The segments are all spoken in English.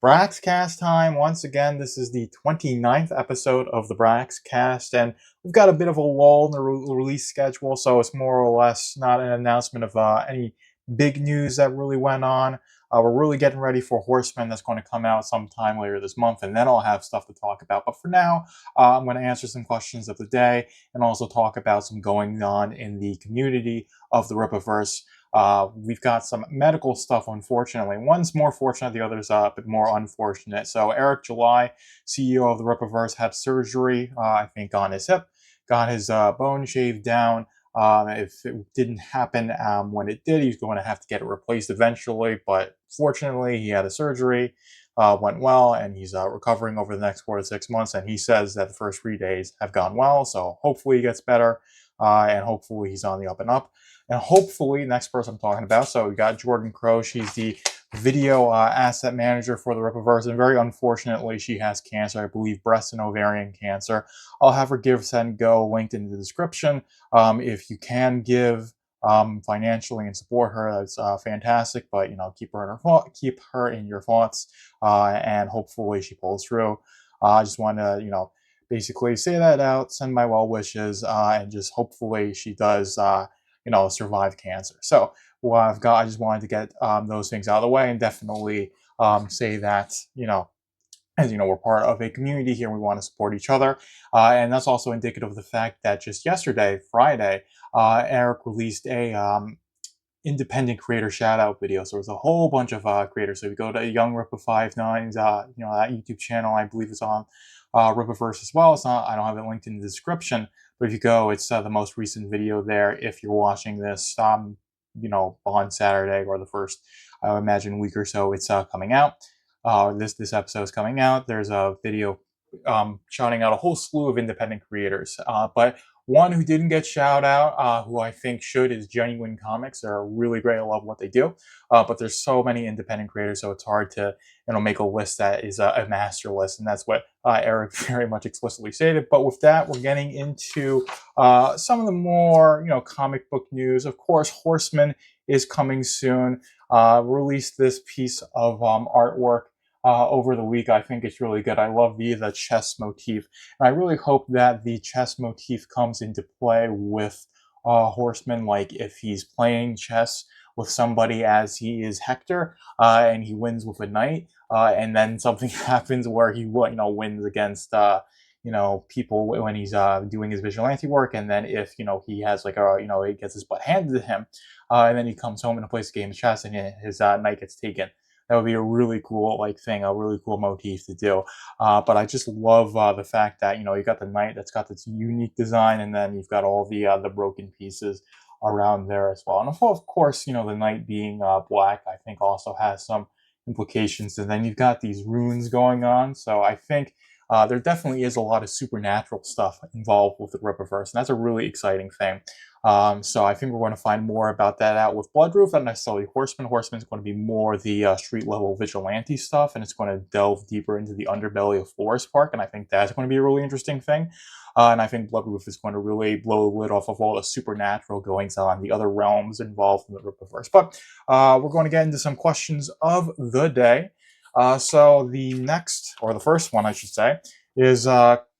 Braxcast time. Once again, this is the 29th episode of the Braxcast, and we've got a bit of a lull in the release schedule, so it's more or less not an announcement of any big news that really went on. We're really getting ready for Horsemen that's going to come out sometime later this month, and then I'll have stuff to talk about. But for now, I'm going to answer some questions of the day and also talk about some going on in the community of the Rippaverse. We've got some medical stuff, unfortunately. One's more fortunate, the other's a bit more unfortunate. So Eric July, CEO of the Rippaverse, had surgery, I think, on his hip, got his bone shaved down. If it didn't happen when it did, he's going to have to get it replaced eventually. But fortunately, he had a surgery, went well, and he's recovering over the next 4 to 6 months. And he says that the first 3 days have gone well. So hopefully he gets better, and hopefully he's on the up and up. And hopefully, next person I'm talking about, so we got Jordan Crow. She's the video asset manager for the Rippaverse, and very unfortunately, she has cancer. I believe breast and ovarian cancer. I'll have her give, send, go linked in the description. If you can give financially and support her, that's fantastic. But keep her in your thoughts, and hopefully she pulls through. I just want to basically say that out, send my well wishes, and just hopefully she does. Survive cancer. So what I've got, I just wanted to get those things out of the way and definitely say that, as we're part of a community here. We want to support each other. And that's also indicative of the fact that just yesterday, Friday, Eric released a independent creator shout out video. So there's a whole bunch of creators. So if you go to Young Rippa59's, that YouTube channel, I believe it's on Rippaverse as well. It's not, I don't have it linked in the description, but if you go, it's the most recent video there. If you're watching this, on Saturday or the first, I would imagine, week or so, it's coming out. This episode is coming out. There's a video shouting out a whole slew of independent creators, but one who didn't get shout out, who I think should, is Genuine Comics. They're really great. I love what they do, but there's so many independent creators, so it's hard to make a list that is a master list, and that's what Eric very much explicitly stated. But with that, we're getting into some of the more comic book news. Of course, Horseman is coming soon. Released this piece of artwork over the week. I think it's really good. I love the chess motif, and I really hope that the chess motif comes into play with Horseman. Like if he's playing chess with somebody as he is Hector, and he wins with a knight, and then something happens where he wins against people when he's doing his vigilante work, and then if he has he gets his butt handed to him, and then he comes home and plays a game of chess and his knight gets taken. That would be a really cool thing, a really cool motif to do. But I just love the fact that you got the knight that's got this unique design, and then you've got all the broken pieces around there as well. And of course, the knight being black, I think also has some implications. And then you've got these runes going on, so I think there definitely is a lot of supernatural stuff involved with the Rippaverse, and that's a really exciting thing. So I think we're going to find more about that out with Bloodruth, not necessarily Horseman. Horseman's going to be more the street level vigilante stuff, and it's going to delve deeper into the underbelly of Forest Park, and I think that's going to be a really interesting thing. And I think Bloodruth is going to really blow the lid off of all the supernatural goings on, the other realms involved in the Rippaverse. But we're going to get into some questions of the day. So the next, or the first one, I should say, is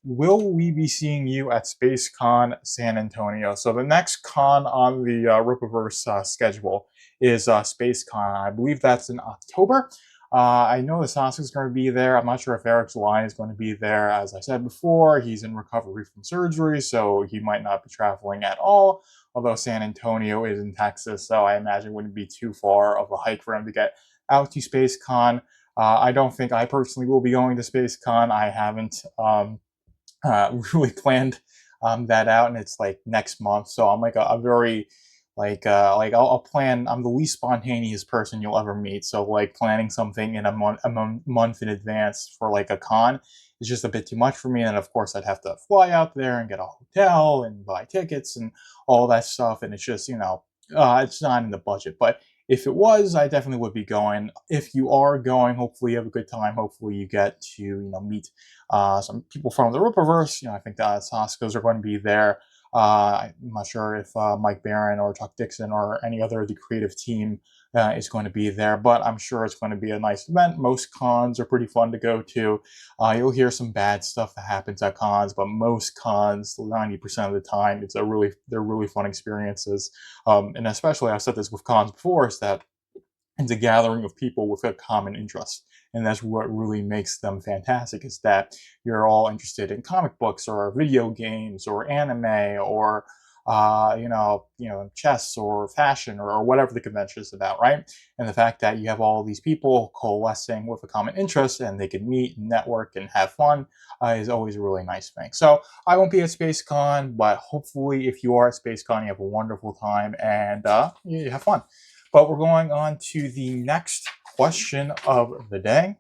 will we be seeing you at SpaceCon San Antonio? So the next con on the Rippaverse schedule is SpaceCon. I believe that's in October. I know the Sasuke is going to be there. I'm not sure if Eric's line is going to be there. As I said before, he's in recovery from surgery, so he might not be traveling at all. Although San Antonio is in Texas, so I imagine it wouldn't be too far of a hike for him to get out to SpaceCon. I don't think I personally will be going to SpaceCon. I haven't really planned that out, and it's next month. So I'm a very I'll plan. I'm the least spontaneous person you'll ever meet. So planning something in a month in advance for a con is just a bit too much for me. And of course, I'd have to fly out there and get a hotel and buy tickets and all that stuff. And it's just it's not in the budget. But if it was, I definitely would be going. If you are going, hopefully you have a good time. Hopefully you get to meet some people from the Rippaverse. I think the Saskos are going to be there. I'm not sure if Mike Barron or Chuck Dixon or any other of the creative team is going to be there, but I'm sure it's going to be a nice event. Most cons are pretty fun to go to. You'll hear some bad stuff that happens at cons, but most cons, 90% of the time, they're really fun experiences. And especially, I've said this with cons before, is that it's a gathering of people with a common interest. And that's what really makes them fantastic, is that you're all interested in comic books or video games or anime or chess or fashion or whatever the convention is about, right? And the fact that you have all these people coalescing with a common interest and they can meet and network and have fun is always a really nice thing. So I won't be at SpaceCon, but hopefully if you are at SpaceCon, you have a wonderful time and you have fun. But we're going on to the next question of the day.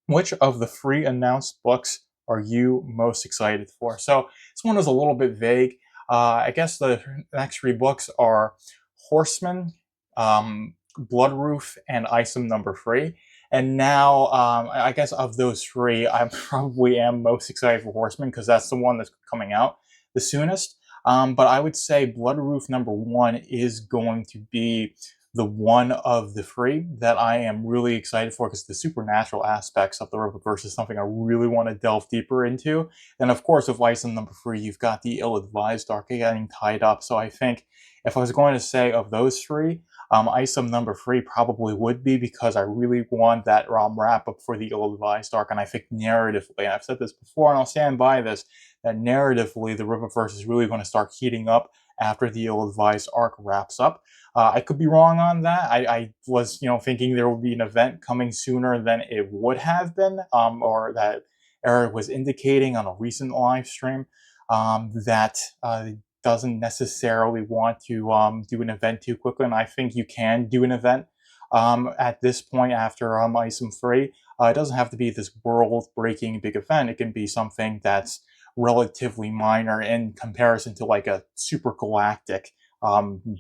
Which of the 3 announced books are you most excited for? So this one is a little bit vague. I guess the next 3 books are Horsemen, Bloodruth, and Isom number 3. And now, I guess of those 3, I probably am most excited for Horsemen because that's the one that's coming out the soonest. But I would say Bloodruth number 1 is going to be the one of the 3 that I am really excited for, because the supernatural aspects of the Rippaverse is something I really want to delve deeper into. And of course, with Isom number 3, you've got the ill-advised arc getting tied up. So I think if I was going to say of those 3, Isom number 3 probably would be, because I really want that wrap up for the ill-advised arc. And I think narratively, and I've said this before and I'll stand by this, that narratively the Rippaverse is really going to start heating up after the ill-advised arc wraps up. I could be wrong on that. I was, thinking there would be an event coming sooner than it would have been, or that Eric was indicating on a recent live stream, that doesn't necessarily want to do an event too quickly. And I think you can do an event at this point after Isom 3. It doesn't have to be this world-breaking big event. It can be something that's relatively minor in comparison to like a super galactic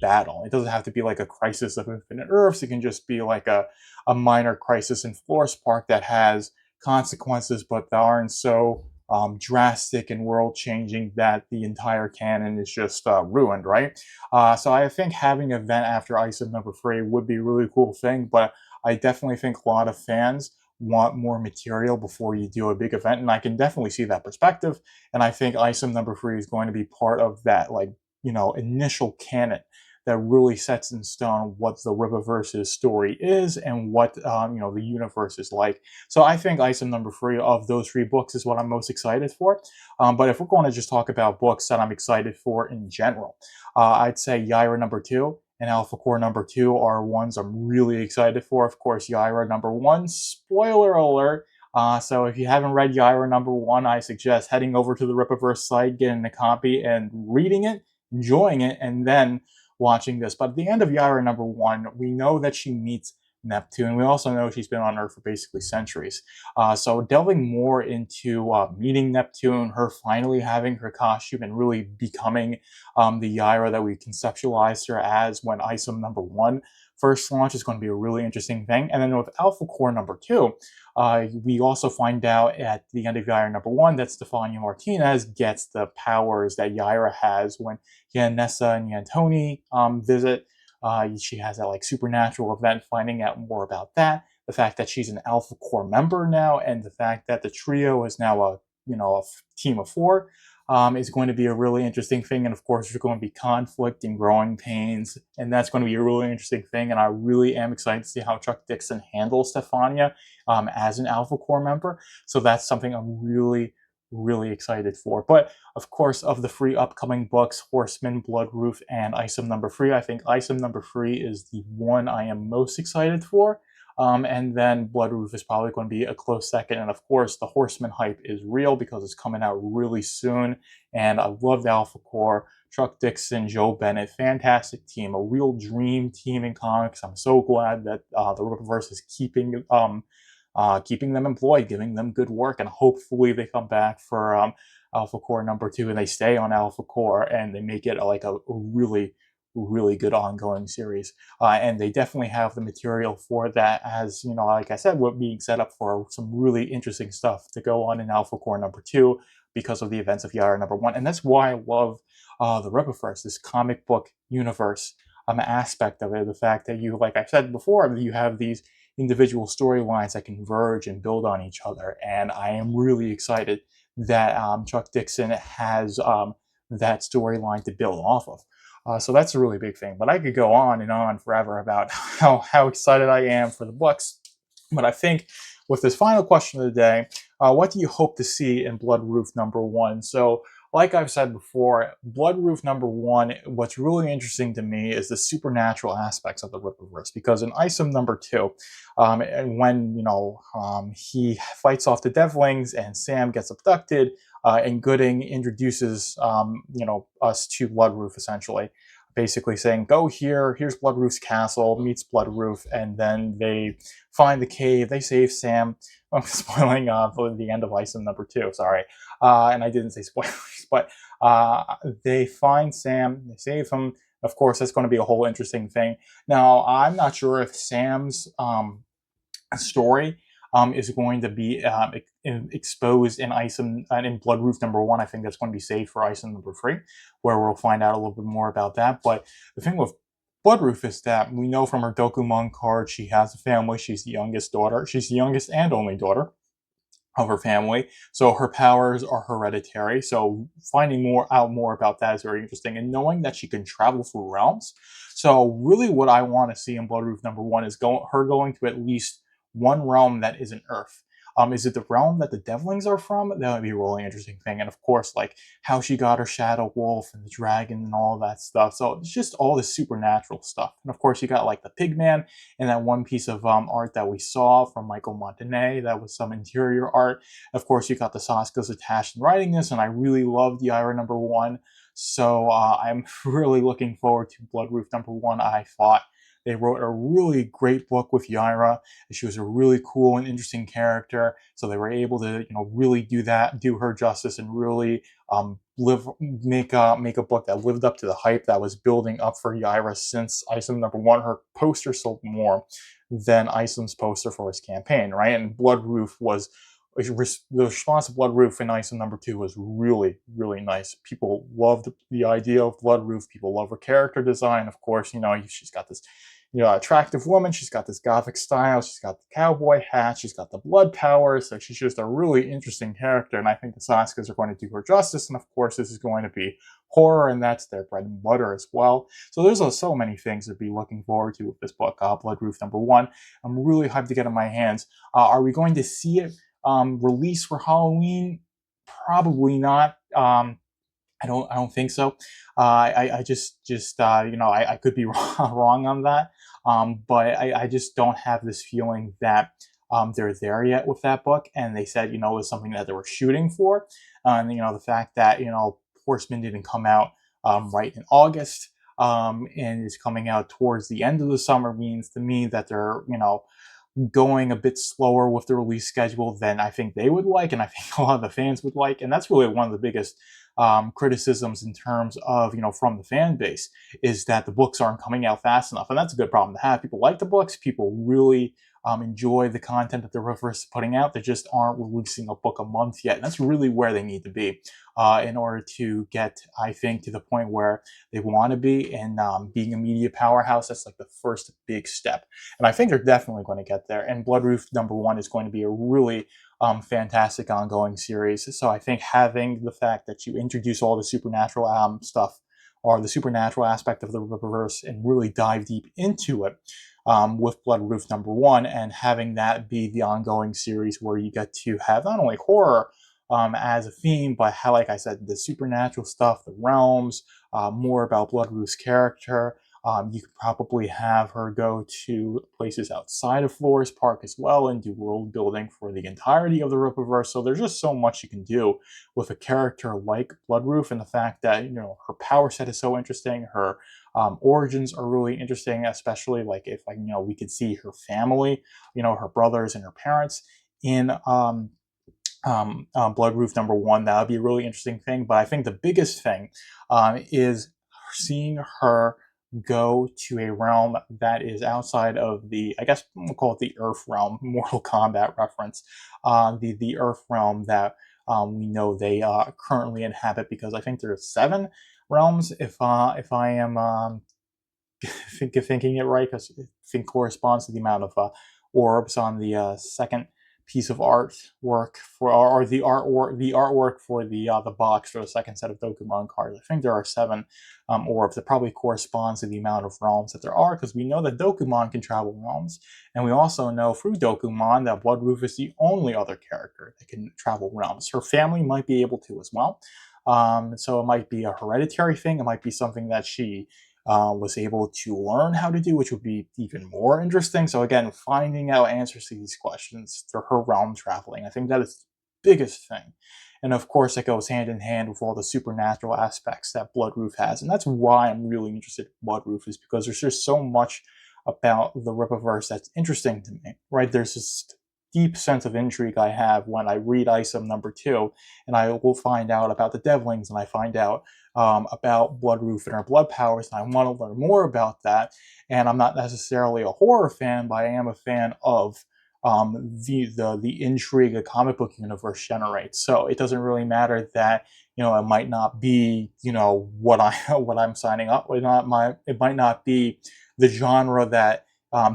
battle. It doesn't have to be like a Crisis of Infinite Earths. It can just be like a minor crisis in Forest Park that has consequences, but that aren't so drastic and world-changing that the entire canon is just ruined, right? So I think having an event after Isom number 3 would be a really cool thing, but I definitely think a lot of fans want more material before you do a big event, and I can definitely see that perspective. And I think Isom number 3 is going to be part of that, like, initial canon that really sets in stone what the Rippaverse's story is and what the universe is like. So I think Isom number 3 of those 3 books is what I'm most excited for. But if we're going to just talk about books that I'm excited for in general, I'd say Yaira number 2 and Alpha Core number 2 are ones I'm really excited for. Of course, Yaira number 1, spoiler alert. So if you haven't read Yaira number 1, I suggest heading over to the Rippaverse site, getting a copy and reading it, enjoying it, and then watching this. But at the end of Yaira number 1, we know that she meets Neptune. We also know she's been on Earth for basically centuries. So delving more into meeting Neptune, her finally having her costume and really becoming the Yaira that we conceptualized her as when Isom number 1 first launched is going to be a really interesting thing. And then with Alpha Core number 2, we also find out at the end of Yaira number 1 that Stefania Martinez gets the powers that Yaira has when Nessa and Yantoni visit. She has that like supernatural event, finding out more about that. The fact that she's an Alpha Core member now, and the fact that the trio is now a team of 4 is going to be a really interesting thing. And of course, there's going to be conflict and growing pains, and that's going to be a really interesting thing. And I really am excited to see how Chuck Dixon handles Stefania as an Alpha Core member. So that's something I'm really excited for. But of course, of the 3 upcoming books, Horsemen, Bloodruth, and Isom number 3, I think Isom number 3 is the one I am most excited for. And then Bloodruth is probably going to be a close second. And of course, the Horseman hype is real because it's coming out really soon. And I love the Alpha Core. Chuck Dixon, Joe Bennett, fantastic team, a real dream team in comics. I'm so glad that the Rippaverse is keeping them employed, giving them good work, and hopefully they come back for Alpha Core number 2 and they stay on Alpha Core and they make it like a really good ongoing series. And they definitely have the material for that, as like I said, we're being set up for some really interesting stuff to go on in Alpha Core number 2 because of the events of Yaira number 1. And that's why I love the Rippaverse, this comic book universe aspect of it. The fact that you, like I said before, you have these individual storylines that converge and build on each other. And I am really excited that Chuck Dixon has that storyline to build off of. So that's a really big thing. But I could go on and on forever about how excited I am for the books. But I think with this final question of the day, what do you hope to see in Bloodruth #1? So, like I've said before, Bloodruth #1, what's really interesting to me is the supernatural aspects of the Rippaverse. Because in Isom #2, and when he fights off the Devlings and Sam gets abducted, and Gooding introduces us to Bloodruth essentially, basically saying, "Go here. Here's Bloodruth's castle." Meets Bloodruth, and then they find the cave. They save Sam. I'm spoiling for the end of Isom #2. Sorry, and I didn't say spoilers, but they find Sam. They save him. Of course, that's going to be a whole interesting thing. Now, I'm not sure if Sam's story is going to be exposed in Isom and in Bloodruth #1. I think that's going to be saved for Isom #3, where we'll find out a little bit more about that. But the thing with Bloodruth is that we know from her Dokumon card she has a family. She's the youngest daughter. She's the youngest and only daughter of her family, so her powers are hereditary. So finding more about that is very interesting, and knowing that she can travel through realms. So really, what I want to see in Bloodruth #1 is her going to at least one realm that isn't Earth. Is it the realm that the Devlings are from? That would be a really interesting thing. And of course, like how she got her Shadow Wolf and the dragon and all that stuff. So it's just all this supernatural stuff. And of course, you got like the Pigman and that one piece of art that we saw from Michael Montanet. That was some interior art. Of course, you got the Saskas attached and writing this, and I really loved Yaira #1. So I'm really looking forward to Bloodruth #1. I thought they wrote a really great book with Yaira. She was a really cool and interesting character, so they were able to, really do her justice, and really make a book that lived up to the hype that was building up for Yaira since Isom #1. Her poster sold more than Isom's poster for his campaign, right? And Bloodruth was the response to Bloodruth in Isom #2 was really, really nice. People loved the idea of Bloodruth. People love her character design. Of course, she's got this attractive woman. She's got this gothic style. She's got the cowboy hat. She's got the blood power. So she's just a really interesting character. And I think the Saskas are going to do her justice. And of course, this is going to be horror, and that's their bread and butter as well. So there's so many things to be looking forward to with this book, Bloodruth #1. I'm really hyped to get in my hands. Are we going to see it release for Halloween? Probably not. I don't think so. I just I could be wrong on that. But I just don't have this feeling that they're there yet with that book. And they said, it was something that they were shooting for. And, the fact that, Horsemen didn't come out right in August, and is coming out towards the end of the summer means to me that they're, going a bit slower with the release schedule than I think they would like, and I think a lot of the fans would like. And that's really one of the biggest criticisms in terms of, from the fan base, is that the books aren't coming out fast enough. And that's a good problem to have. People like the books, people really enjoy the content that the Rippaverse is putting out. They just aren't releasing a book a month yet. And that's really where they need to be in order to get, I think, to the point where they want to be. And being a media powerhouse, that's like the first big step. And I think they're definitely going to get there. And Bloodruth #1 is going to be a really fantastic ongoing series. So I think having the fact that you introduce all the supernatural stuff, or the supernatural aspect of the Rippaverse, and really dive deep into it with Bloodruth #1, and having that be the ongoing series where you get to have not only horror as a theme, but how, like I said, the supernatural stuff, the realms, more about Bloodruth's character. You could probably have her go to places outside of Forest Park as well and do world building for the entirety of the Rippaverse. So there's just so much you can do with a character like Bloodruth, and the fact that her power set is so interesting. Her origins are really interesting, especially like if we could see her family, her brothers and her parents in Bloodruth #1. That would be a really interesting thing. But I think the biggest thing is seeing her go to a realm that is outside of I guess we'll call it the Earth realm, Mortal Kombat reference, the Earth realm that we know they currently inhabit, because I think there's 7 realms, if I am thinking it right, because I think corresponds to the amount of orbs on the second piece of artwork for, or the artwork for the box for the second set of Dokumon cards. I think there are 7 orbs. That probably corresponds to the amount of realms that there are, because we know that Dokumon can travel realms, and we also know through Dokumon that Bloodruth is the only other character that can travel realms. Her family might be able to as well. So it might be a hereditary thing. It might be something that she was able to learn how to do, which would be even more interesting. So again, finding out answers to these questions through her realm traveling, I think that is the biggest thing. And of course, it goes hand in hand with all the supernatural aspects that Bloodruth has. And that's why I'm really interested in Bloodruth, is because there's just so much about the Rippaverse that's interesting to me, right? There's this deep sense of intrigue I have when I read Item number 2, and I will find out about the Devlings, and I find out about Bloodruth and her blood powers, and I want to learn more about that. And I'm not necessarily a horror fan, but I am a fan of the intrigue a comic book universe generates. So it doesn't really matter that it might not be what I'm signing up with. It might not be the genre that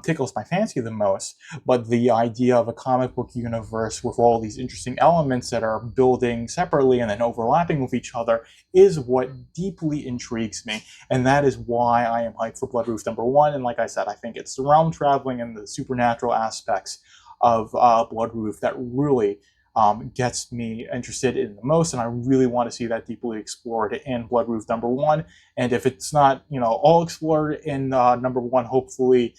tickles my fancy the most, but the idea of a comic book universe with all these interesting elements that are building separately and then overlapping with each other is what deeply intrigues me, and that is why I am hyped for Bloodruth number 1. And like I said, I think it's the realm traveling and the supernatural aspects of Bloodruth that really gets me interested in the most, and I really want to see that deeply explored in Bloodruth number 1. And if it's not, all explored in number 1, hopefully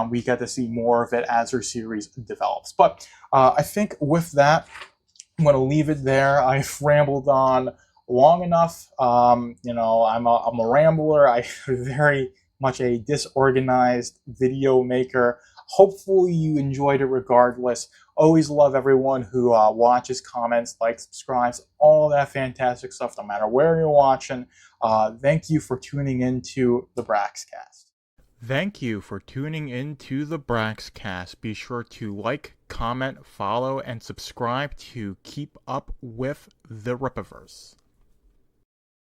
we get to see more of it as her series develops. But I think with that, I'm going to leave it there. I've rambled on long enough. I'm a rambler. I'm very much a disorganized video maker. Hopefully you enjoyed it regardless. Always love everyone who watches, comments, likes, subscribes, all that fantastic stuff, no matter where you're watching. Thank you for tuning into the Braxcast. Thank you for tuning in to the Braxcast. Be sure to like, comment, follow, and subscribe to keep up with the Rippaverse.